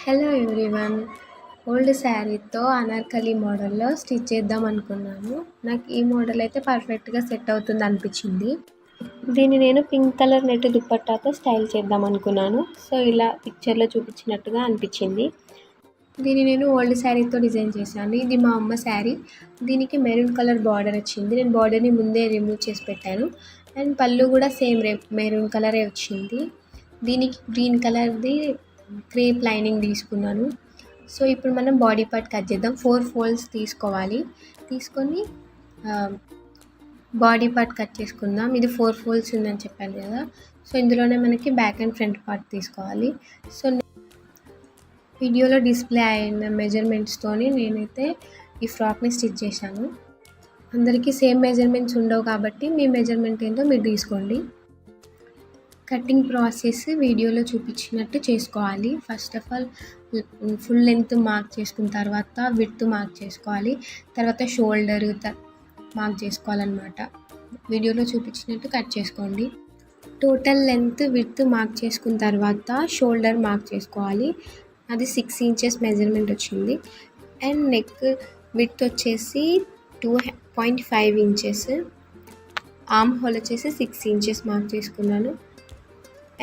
Hello everyone. Old శారీతో Anarkali మోడల్లో stitch చేద్దాం అనుకున్నాను. నాకు ఈ మోడల్ అయితే పర్ఫెక్ట్గా సెట్ అవుతుంది అనిపించింది. దీన్ని నేను పింక్ కలర్ నెట్ దుపట్టాతో స్టైల్ చేద్దాం అనుకున్నాను. సో ఇలా పిక్చర్లో చూపించినట్టుగా అనిపించింది. దీన్ని నేను ఓల్డ్ శారీతో డిజైన్ చేశాను. ఇది మా అమ్మ శారీ. దీనికి మెరూన్ కలర్ బార్డర్ వచ్చింది. నేను బార్డర్ని ముందే రిమూవ్ చేసి పెట్టాను. అండ్ పళ్ళు కూడా సేమ్ మెరూన్ కలరే వచ్చింది. దీనికి గ్రీన్ కలర్ది క్రేప్ లైనింగ్ తీసుకున్నాను. సో ఇప్పుడు మనం బాడీ పార్ట్ కట్ చేద్దాం. 4 ఫోల్డ్స్ తీసుకోవాలి. తీసుకొని బాడీ పార్ట్ కట్ చేసుకుందాం. ఇది 4 ఫోల్డ్స్ ఉందని చెప్పాను కదా. సో ఇందులోనే మనకి బ్యాక్ అండ్ ఫ్రంట్ పార్ట్ తీసుకోవాలి. సో వీడియోలో డిస్ప్లే అయిన మెజర్మెంట్స్తోని నేనైతే ఈ ఫ్రాక్ని స్టిచ్ చేశాను. అందరికీ సేమ్ మెజర్మెంట్స్ ఉండవు కాబట్టి మీ మెజర్మెంట్ ఏంటో మీరు తీసుకోండి. కటింగ్ ప్రాసెస్ వీడియోలో చూపించినట్టు చేసుకోవాలి. First of all full length mark చేసుకున్న తర్వాత విడ్త్ మార్క్ చేసుకోవాలి. తర్వాత షోల్డర్ మార్క్ చేసుకోవాలన్నమాట. వీడియోలో చూపించినట్టు కట్ చేసుకోండి. టోటల్ లెంత్ విడ్త్ మార్క్ చేసుకున్న తర్వాత షోల్డర్ మార్క్ చేసుకోవాలి. అది 6 ఇంచెస్ మెజర్మెంట్ వచ్చింది. అండ్ నెక్ విడ్త్ వచ్చేసి 2.5 ఇంచెస్. ఆర్మ్ హోల్ వచ్చేసి 6 ఇంచెస్ మార్క్ చేసుకున్నాను.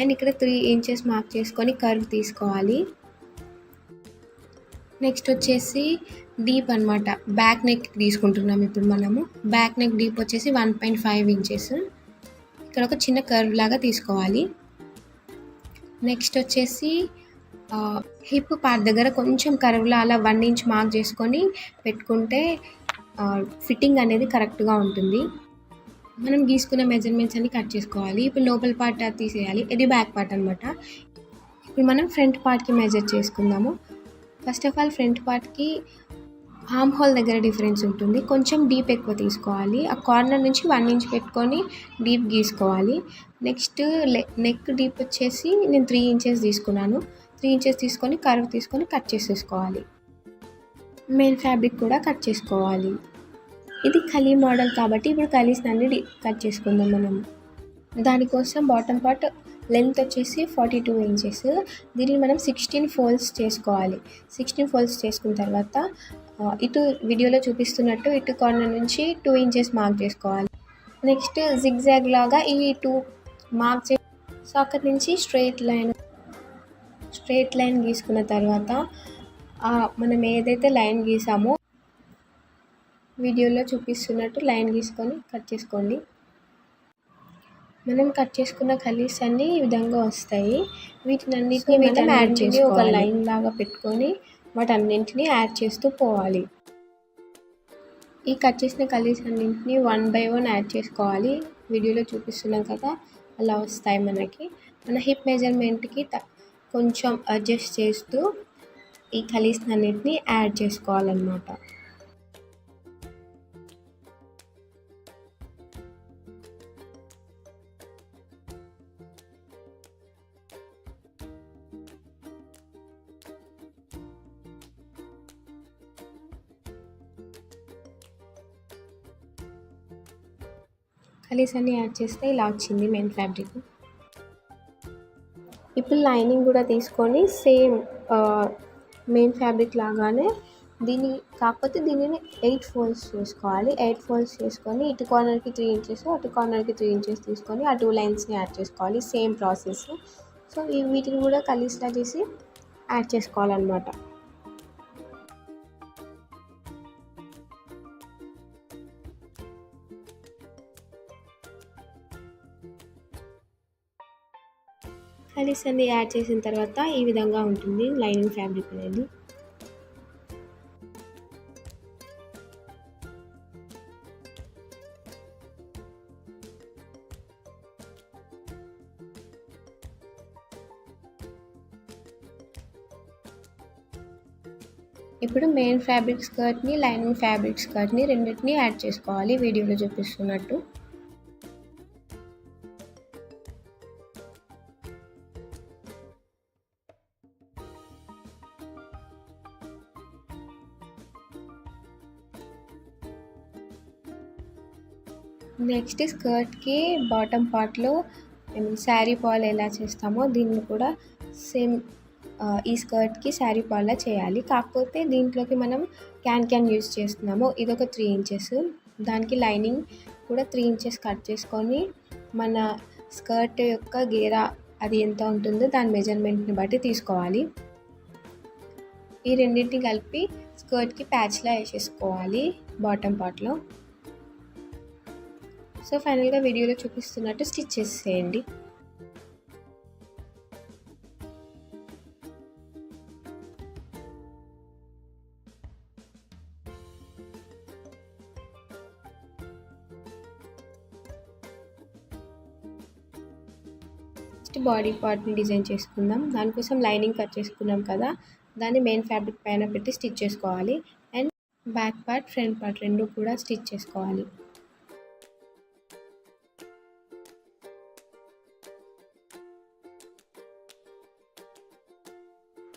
అండ్ ఇక్కడ 3 ఇంచెస్ మార్క్ చేసుకొని కర్వ్ తీసుకోవాలి. నెక్స్ట్ వచ్చేసి డీప్ అనమాట. బ్యాక్ నెక్ తీసుకుంటున్నాం ఇప్పుడు మనము. బ్యాక్ నెక్ డీప్ వచ్చేసి 1.5 ఇంచెస్. ఇక్కడ ఒక చిన్న కర్వ్ లాగా తీసుకోవాలి. నెక్స్ట్ వచ్చేసి హిప్ పార్ట్ దగ్గర కొంచెం కర్వ్లా అలా 1 ఇంచ్ మార్క్ చేసుకొని పెట్టుకుంటే ఫిట్టింగ్ అనేది కరెక్ట్గా ఉంటుంది. మనం గీసుకున్న మెజర్మెంట్స్ అన్ని కట్ చేసుకోవాలి. ఇప్పుడు లోపల పార్ట్ తీసేయాలి. ఇది బ్యాక్ పార్ట్ అనమాట. ఇప్పుడు మనం ఫ్రంట్ పార్ట్కి మెజర్ చేసుకుందాము. ఫస్ట్ ఆఫ్ ఆల్ ఫ్రంట్ పార్ట్కి ఆర్మ్ హోల్ దగ్గర డిఫరెన్స్ ఉంటుంది. కొంచెం డీప్ ఎక్కువ తీసుకోవాలి. ఆ కార్నర్ నుంచి 1 ఇంచ్ పెట్టుకొని డీప్ గీసుకోవాలి. నెక్స్ట్ నెక్ డీప్ వచ్చేసి నేను 3 ఇంచెస్ తీసుకున్నాను. 3 ఇంచెస్ తీసుకొని కర్వ్ తీసుకొని కట్ చేసేసుకోవాలి. మెయిన్ ఫ్యాబ్రిక్ కూడా కట్ చేసుకోవాలి. ఇది కలీ మోడల్ కాబట్టి ఇప్పుడు కలీస్ అన్ని కట్ చేసుకుందాం మనం. దానికోసం బాటమ్ పార్ట్ లెంత్ వచ్చేసి 42 ఇంచెస్. దీన్ని మనం 16 ఫోల్డ్స్ చేసుకోవాలి. 16 ఫోల్డ్స్ చేసుకున్న తర్వాత ఇటు వీడియోలో చూపిస్తున్నట్టు ఇటు కార్నర్ నుంచి 2 ఇంచెస్ మార్క్ చేసుకోవాలి. నెక్స్ట్ జిగ్జాగ్ లాగా ఈ 2 మార్క్ చే సాకెట్ నుంచి స్ట్రైట్ లైన్ గీసుకున్న తర్వాత మనం ఏదైతే లైన్ గీసామో వీడియోలో చూపిస్తున్నట్టు లైన్ గీసుకొని కట్ చేసుకోండి. మనం కట్ చేసుకున్న కలీస్ అన్నీ ఈ విధంగా వస్తాయి. వీటినన్నిటిని మనం యాడ్ చేసి ఒక లైన్ లాగా పెట్టుకొని వాటన్నింటినీ యాడ్ చేస్తూ పోవాలి. ఈ కట్ చేసిన కలీస్ అన్నింటినీ 1 by 1 యాడ్ చేసుకోవాలి. వీడియోలో చూపిస్తున్నాం కదా అలా వస్తాయి మనకి. మన హిప్ మెజర్మెంట్కి కొంచెం అడ్జస్ట్ చేస్తూ ఈ కలీస్ అన్నింటినీ యాడ్ చేసుకోవాలన్నమాట. కలీస్ అన్నీ యాడ్ చేస్తే ఇలా వచ్చింది మెయిన్ ఫ్యాబ్రిక్. ఇప్పుడు లైనింగ్ కూడా తీసుకొని సేమ్ మెయిన్ ఫ్యాబ్రిక్ లాగానే కాకపోతే దీనిని 8 ఫోల్డ్స్ చేసుకోవాలి. 8 ఫోల్డ్స్ చేసుకొని ఇటు కార్నర్కి 3 ఇంచెస్ అటు కార్నర్కి 3 ఇంచెస్ తీసుకొని ఆ 2 లైన్స్ని యాడ్ చేసుకోవాలి. Same process. సో వీటిని కూడా కలీస్లా చేసి యాడ్ చేసుకోవాలన్నమాట. కలీస్ అన్ని యాడ్ చేసిన తర్వాత ఈ విధంగా ఉంటుంది లైనింగ్ ఫ్యాబ్రిక్ అనేది. ఇప్పుడు మెయిన్ ఫ్యాబ్రిక్ స్కర్ట్ని లైనింగ్ ఫ్యాబ్రిక్ స్కర్ట్ని రెండింటిని యాడ్ చేసుకోవాలి వీడియోలో చూపిస్తున్నట్టు. నెక్స్ట్ స్కర్ట్కి బాటమ్ పార్ట్లో శారీ పాల్ ఎలా చేస్తామో దీన్ని కూడా సేమ్ ఈ స్కర్ట్‌కి శారీ ఫాల్‌లా చేయాలి. కాకపోతే దీంట్లోకి మనం క్యాన్ యూజ్ చేస్తున్నాము. ఇదొక 3 ఇంచెస్. దానికి లైనింగ్ కూడా 3 ఇంచెస్ కట్ చేసుకొని మన స్కర్ట్ యొక్క గేరా అది ఎంత ఉంటుందో దాని మెజర్మెంట్‌ని బట్టి తీసుకోవాలి. ఈ రెండింటిని కలిపి స్కర్ట్‌కి ప్యాచ్‌లా ఏసేసుకోవాలి బాటమ్ పార్ట్‌లో. సో, ఫైనల్‌గా వీడియోలో చూపిస్తున్నట్టు స్టిచ్ చేసేయండి. నెక్స్ట్ బాడీ పార్ట్‌ని డిజైన్ చేసుకుందాం. దానికోసం లైనింగ్ కట్ చేసుకున్నాం కదా! దాన్ని మెయిన్ ఫ్యాబ్రిక్ పైన పెట్టి స్టిచ్ చేసుకోవాలి. And back part, front part 2 కూడా స్టిచ్ చేసుకోవాలి.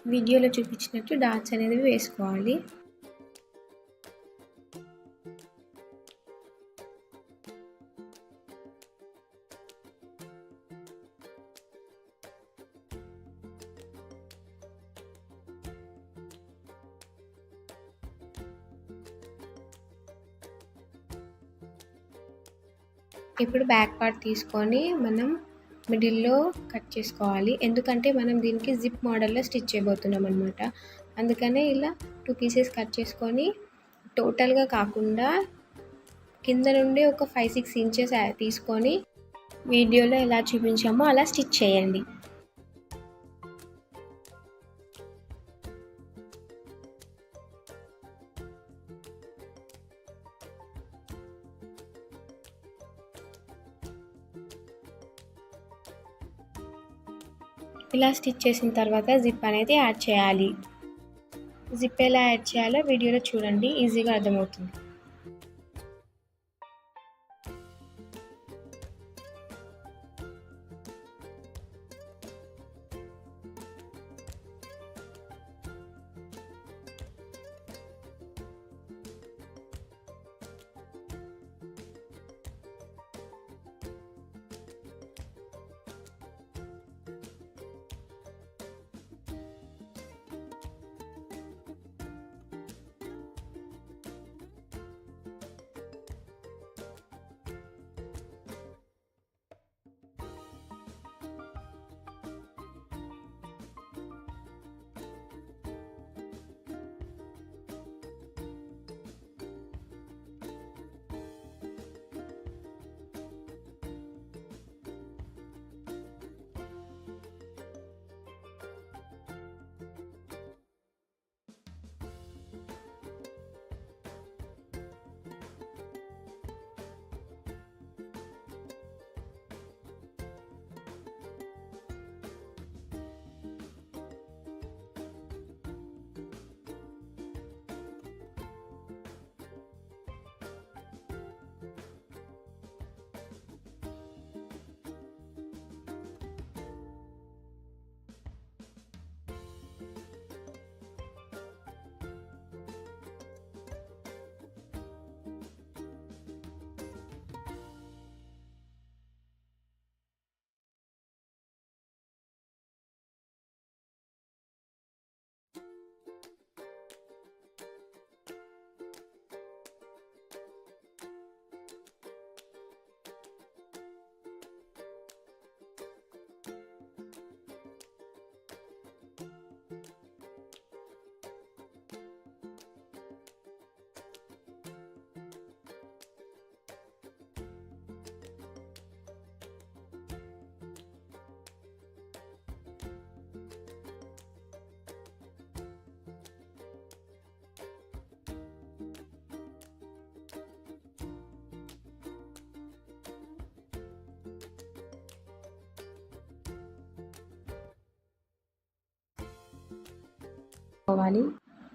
వీడియోలో చూపించినట్టు డాట్స్ అనేవి వేసుకోవాలి. ఇప్పుడు బ్యాక్ పార్ట్ తీసుకొని మనం మిడిల్‌లో కట్ చేసుకోవాలి. ఎందుకంటే మనం దీనికి జిప్ మోడల్‌లో స్టిచ్ చేయబోతున్నాం అనమాట. అందుకనే ఇలా 2 పీసెస్ కట్ చేసుకొని టోటల్‌గా కాకుండా కింద నుండి ఒక 5, 6 ఇంచెస్ తీసుకొని వీడియోలో ఎలా చూపించామో అలా స్టిచ్ చేయండి. ఇలా స్టిచ్ చేసిన తర్వాత జిప్ అనేది యాడ్ చేయాలి. జిప్ ఎలా యాడ్ చేయాలో వీడియోలో చూడండి, ఈజీగా అర్థమవుతుంది.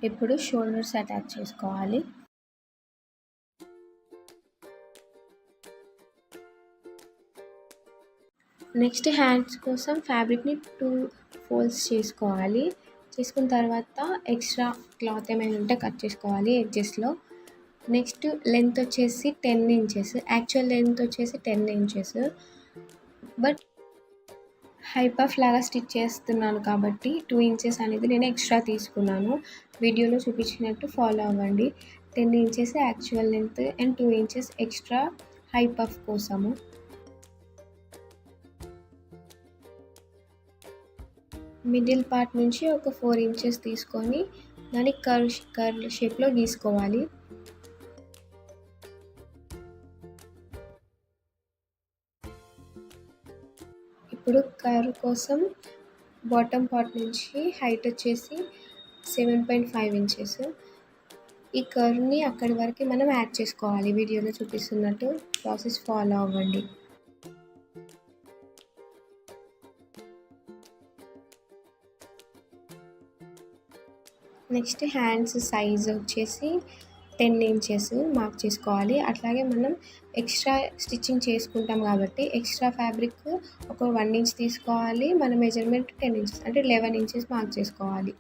ఇప్పుడు షోల్డర్స్ అటాచ్ చేసుకోవాలి. నెక్స్ట్ హ్యాండ్స్ కోసం ఫ్యాబ్రిక్ని 2 ఫోల్డ్స్ చేసుకోవాలి. చేసుకున్న తర్వాత ఎక్స్ట్రా క్లాత్ ఏమైనా ఉంటే కట్ చేసుకోవాలి ఎడ్జెస్లో. నెక్స్ట్ లెంత్ వచ్చేసి 10 ఇంచెస్, యాక్చువల్ లెంత్ వచ్చేసి 10 ఇంచెస్, బట్ హై పఫ్ లాగా స్టిచ్ చేస్తున్నాను కాబట్టి 2 ఇంచెస్ అనేది నేను ఎక్స్ట్రా తీసుకున్నాను. వీడియోలో చూపించినట్టు ఫాలో అవ్వండి. 10 inches actual length and 2 inches extra high puff కోసము. మిడిల్ పార్ట్ నుంచి ఒక 4 ఇంచెస్ తీసుకొని దాన్ని కర్వ్ షేప్‌లో గీసుకోవాలి. ఇప్పుడు కర్వ్ కోసం బాటమ్ పార్ట్ నుంచి హైట్ వచ్చేసి 7.5 ఇంచెస్. ఈ కర్వ్‌ని అక్కడి వరకు మనం యాడ్ చేసుకోవాలి. వీడియోలో చూపిస్తున్నట్టు ప్రాసెస్ ఫాలో అవ్వండి. నెక్స్ట్ హ్యాండ్స్ సైజ్ వచ్చేసి 10 ఇంచెస్ మార్క్ చేసుకోవాలి. అట్లాగే మనం ఎక్స్ట్రా స్టిచ్చింగ్ చేసుకుంటాం కాబట్టి ఎక్స్ట్రా ఫ్యాబ్రిక్ ఒక 1 ఇంచ్ తీసుకోవాలి. మన మెజర్మెంట్ 10 ఇంచెస్ అంటే 11 ఇంచెస్ మార్క్ చేసుకోవాలి.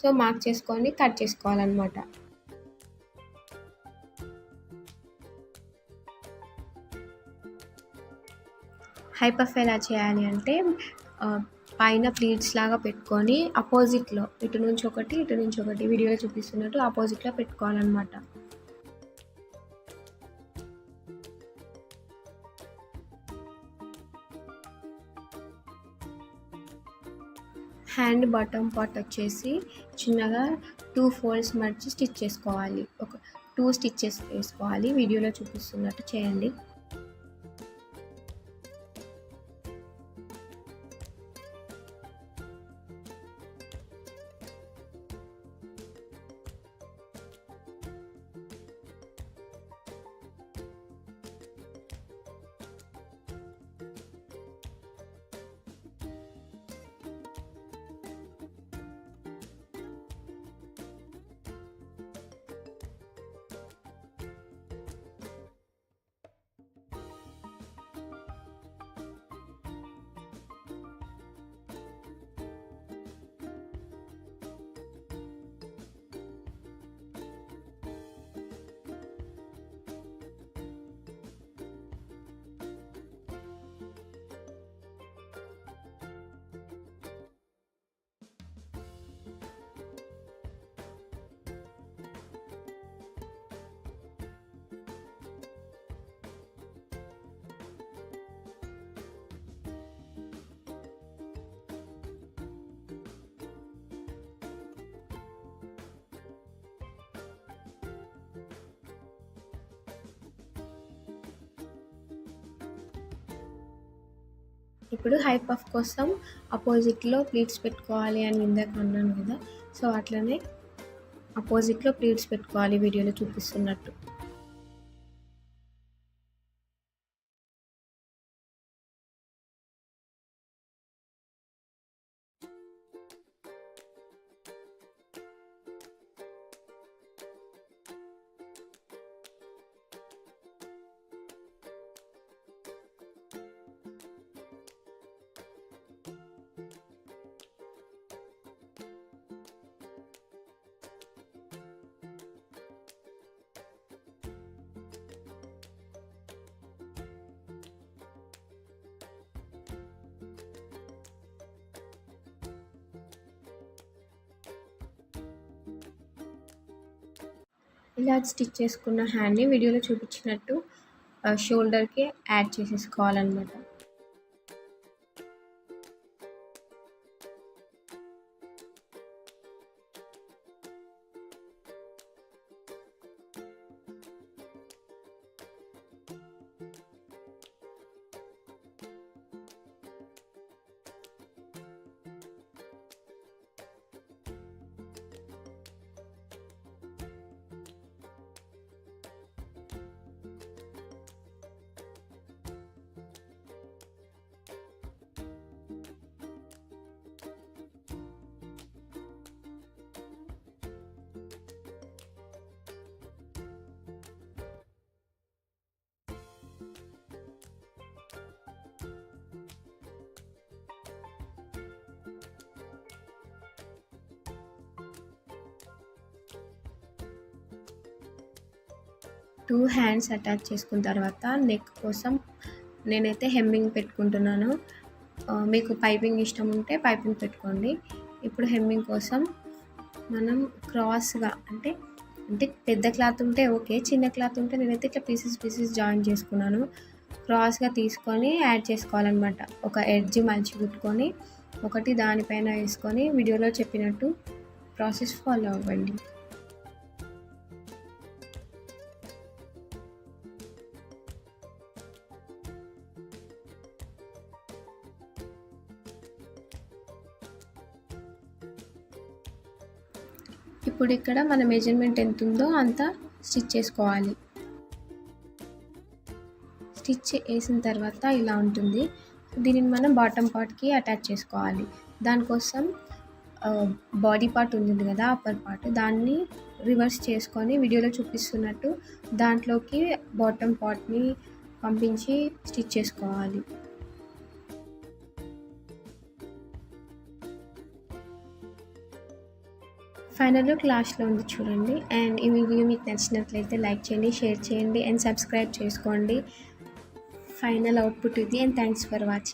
సో మార్క్ చేసుకొని కట్ చేసుకోవాలన్నమాట. హై పఫ్ ఎలా చేయాలి అంటే పైన ప్లీట్స్ లాగా పెట్టుకొని అపోజిట్లో ఇటు నుంచి ఒకటి వీడియోలో చూపిస్తున్నట్టు అపోజిట్లో పెట్టుకోవాలన్నమాట. హ్యాండ్ బాటమ్ పార్ట్ వచ్చేసి చిన్నగా 2 ఫోల్డ్స్ మడిచి స్టిచ్ చేసుకోవాలి. ఒక 2 స్టిచ్చెస్ వేసుకోవాలి. వీడియోలో చూపిస్తున్నట్టు చేయండి. ఇప్పుడు హై పఫ్ కోసం అపోజిట్లో ప్లీట్స్ పెట్టుకోవాలి అని ఇందాక అన్నాను కదా, సో అట్లనే అపోజిట్లో ప్లీట్స్ పెట్టుకోవాలి వీడియోలో చూపిస్తున్నట్టు. ఇలా స్టిచ్ చేసుకున్న హ్యాండ్ని వీడియోలో చూపించినట్టు షోల్డర్కి యాడ్ చేసేసుకోవాలన్నమాట. 2 హ్యాండ్స్ అటాచ్ చేసుకున్న తర్వాత నెక్ కోసం నేనైతే హెమ్మింగ్ పెట్టుకుంటున్నాను. మీకు పైపింగ్ ఇష్టం ఉంటే పైపింగ్ పెట్టుకోండి. ఇప్పుడు హెమ్మింగ్ కోసం మనం క్రాస్‌గా అంటే పెద్ద క్లాత్ ఉంటే ఓకే. చిన్న క్లాత్ ఉంటే నేనైతే ఇట్లా పీసెస్ జాయిన్ చేసుకున్నాను. క్రాస్‌గా తీసుకొని యాడ్ చేసుకోవాలన్నమాట. ఒక ఎడ్జ్ మలిచి కుట్టుకొని ఒకటి దానిపైన వేసుకొని వీడియోలో చెప్పినట్టు ప్రాసెస్ ఫాలో అవ్వండి. ఇప్పుడు ఇక్కడ మన మెజర్మెంట్ ఎంత ఉందో అంత స్టిచ్ చేసుకోవాలి. స్టిచ్ వేసిన తర్వాత ఇలా ఉంటుంది. దీనిని మనం బాటమ్ పార్ట్కి అటాచ్ చేసుకోవాలి. దానికోసం బాడీ పార్ట్ ఉంటుంది కదా, అప్పర్ పార్ట్, దాన్ని రివర్స్ చేసుకొని వీడియోలో చూపిస్తున్నట్టు దాంట్లోకి బాటమ్ పార్ట్ని పంపించి స్టిచ్ చేసుకోవాలి. ఫైనల్ లుక్ లాస్ట్లో ఉంది చూడండి. అండ్ ఈ వీడియో మీకు నచ్చినట్లయితే లైక్ చేయండి, షేర్ చేయండి అండ్ సబ్స్క్రైబ్ చేసుకోండి. ఫైనల్ అవుట్పుట్ ఇది. And thanks for watching.